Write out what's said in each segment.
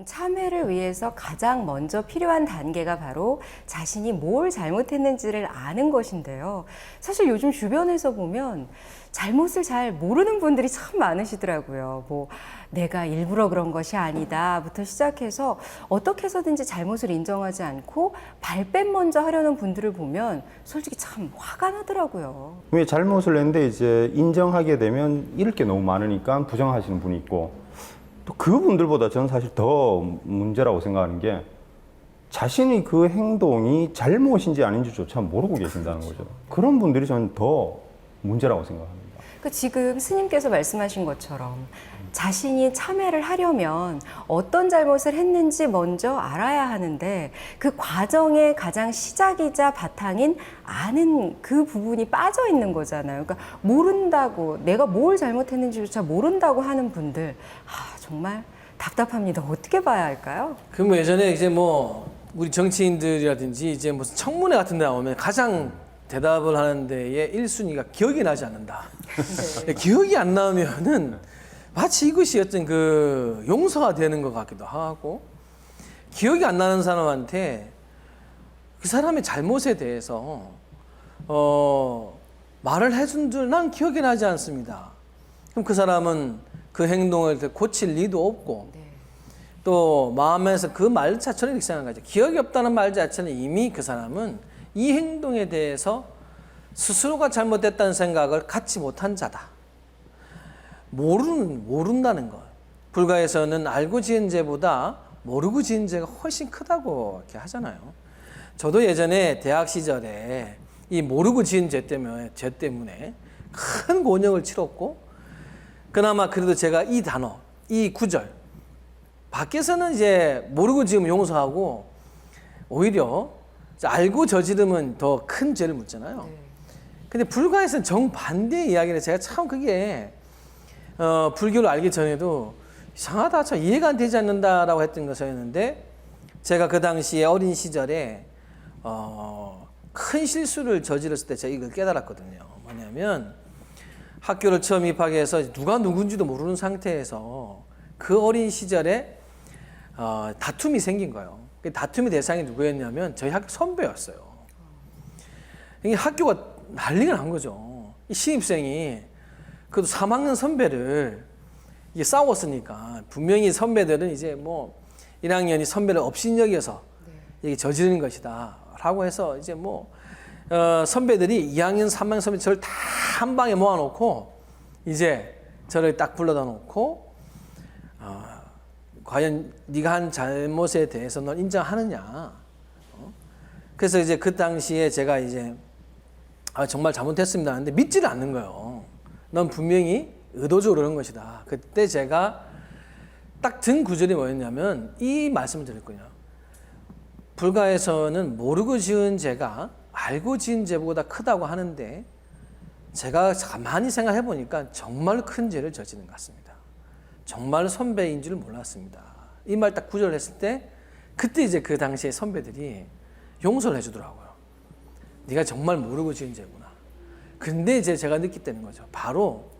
참회를 위해서 가장 먼저 필요한 단계가 바로 자신이 뭘 잘못했는지를 아는 것인데요. 사실 요즘 주변에서 보면 잘못을 잘 모르는 분들이 참 많으시더라고요. 뭐 내가 일부러 그런 것이 아니다부터 시작해서 어떻게 해서든지 잘못을 인정하지 않고 발뺌 먼저 하려는 분들을 보면 솔직히 참 화가 나더라고요. 왜 잘못을 했는데 이제 인정하게 되면 잃을 게 너무 많으니까 부정하시는 분이 있고, 또 그분들보다 저는 사실 더 문제라고 생각하는 게 자신이 그 행동이 잘못인지 아닌지조차 모르고 계신다는 거죠. 그런 분들이 저는 더 문제라고 생각합니다. 그 지금 스님께서 말씀하신 것처럼 자신이 참회를 하려면 어떤 잘못을 했는지 먼저 알아야 하는데 그 과정의 가장 시작이자 바탕인 아는 그 부분이 빠져 있는 거잖아요. 그러니까 모른다고, 내가 뭘 잘못했는지조차 모른다고 하는 분들, 정말 답답합니다. 어떻게 봐야 할까요? 그 뭐 예전에 이제 뭐 우리 정치인들이라든지 이제 무슨 청문회 같은 데 나오면 가장 대답을 하는 데에 1순위가 기억이 나지 않는다. 네. 기억이 안 나면은 마치 이것이 어떤 그 용서가 되는 것 같기도 하고, 기억이 안 나는 사람한테 그 사람의 잘못에 대해서 말을 해준 줄 난 기억이 나지 않습니다. 그럼 그 사람은 그 행동을 고칠 리도 없고, 네. 또 마음에서 그 말 자체는 이렇게 생각하죠. 기억이 없다는 말 자체는 이미 그 사람은 이 행동에 대해서 스스로가 잘못됐다는 생각을 갖지 못한 자다. 모른다는 것. 불가에서는 알고 지은 죄보다 모르고 지은 죄가 훨씬 크다고 이렇게 하잖아요. 저도 예전에 대학 시절에 이 모르고 지은 죄 때문에 큰 곤욕을 치렀고, 그나마 그래도 제가 이 단어, 이 구절, 밖에서는 이제 모르고 지으면 용서하고 오히려 알고 저지르면 더 큰 죄를 묻잖아요. 근데 불가에서는 정반대의 이야기를 제가 참 그게 불교를 알기 전에도 이상하다, 참 이해가 안 되지 않는다라고 했던 것이었는데, 제가 그 당시에 어린 시절에 큰 실수를 저질렀을 때 제가 이걸 깨달았거든요. 뭐냐면 학교를 처음 입학해서 누가 누군지도 모르는 상태에서 그 어린 시절에 다툼이 생긴 거예요. 그 다툼의 대상이 누구였냐면 저희 학교 선배였어요. 이게 학교가 난리가 난 거죠. 이 신입생이 그래도 3학년 선배를 이게 싸웠으니까 분명히 선배들은 이제 뭐 1학년이 선배를 업신여겨서 이게 저지르는 것이다 라고 해서 이제 뭐 선배들이 2학년, 3학년 선배 저를 다 한 방에 모아놓고 이제 저를 딱 불러다 놓고 과연 네가 한 잘못에 대해서 넌 인정하느냐. 그래서 이제 그 당시에 제가 이제 정말 잘못했습니다 하는데 믿지를 않는 거예요. 넌 분명히 의도적으로 그런 것이다. 그때 제가 딱 든 구절이 뭐였냐면 이 말씀을 드렸거든요. 불가에서는 모르고 지은 죄가 알고 지은 죄보다 크다고 하는데, 제가 가만히 생각해 보니까 정말 큰 죄를 저지른 것 같습니다. 정말 선배인 줄 몰랐습니다. 이 말 딱 구절을 했을 때 그때 이제 그 당시에 선배들이 용서를 해주더라고요. 네가 정말 모르고 지은 죄구나. 근데 이제 제가 느꼈다는 거죠. 바로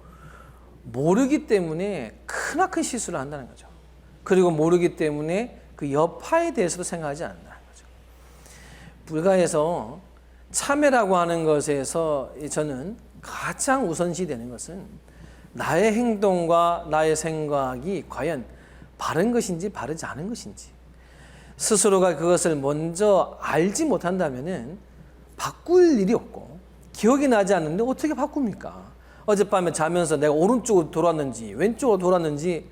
모르기 때문에 크나큰 실수를 한다는 거죠. 그리고 모르기 때문에 그 여파에 대해서도 생각하지 않는다는 거죠. 불가에서 참회라고 하는 것에서 저는 가장 우선시 되는 것은 나의 행동과 나의 생각이 과연 바른 것인지 바르지 않은 것인지, 스스로가 그것을 먼저 알지 못한다면은 바꿀 일이 없고, 기억이 나지 않는데 어떻게 바꿉니까? 어젯밤에 자면서 내가 오른쪽으로 돌았는지 왼쪽으로 돌았는지,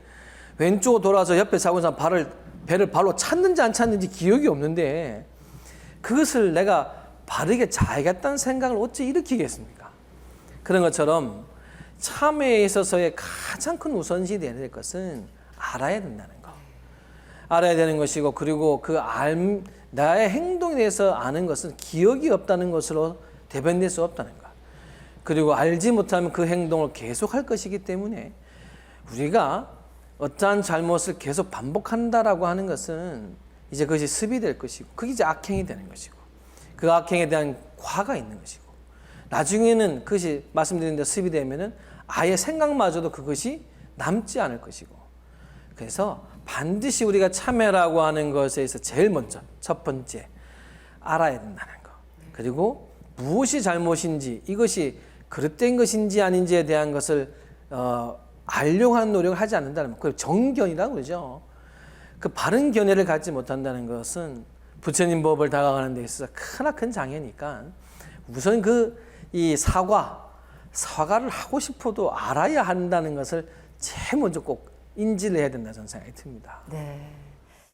왼쪽으로 돌아서 옆에 자고 있는 사람 배를 발로 찼는지 안 찼는지 기억이 없는데 그것을 내가 바르게 자야겠다는 생각을 어찌 일으키겠습니까? 그런 것처럼 참회에 있어서의 가장 큰 우선시 되어야 될 것은 알아야 된다는 거. 알아야 되는 것이고, 그리고 나의 행동에 대해서 아는 것은 기억이 없다는 것으로 대변될 수 없다는 것. 그리고 알지 못하면 그 행동을 계속할 것이기 때문에 우리가 어떠한 잘못을 계속 반복한다라고 하는 것은 이제 그것이 습이 될 것이고, 그게 이제 악행이 되는 것이고, 그 악행에 대한 과가 있는 것이고, 나중에는 그것이 말씀드린 대로 습이 되면은 아예 생각마저도 그것이 남지 않을 것이고, 그래서 반드시 우리가 참회라고 하는 것에 있어 제일 먼저 첫 번째 알아야 된다는 거. 그리고 무엇이 잘못인지, 이것이 그릇된 것인지 아닌지에 대한 것을 알려고 하는 노력을 하지 않는다는 거. 그걸 정견이라고 그러죠. 그 바른 견해를 갖지 못한다는 것은 부처님 법을 다가가는 데 있어서 크나큰 장애니까 우선 이 사과를 하고 싶어도 알아야 한다는 것을 제일 먼저 꼭 인지를 해야 된다 저는 생각이 듭니다. 네.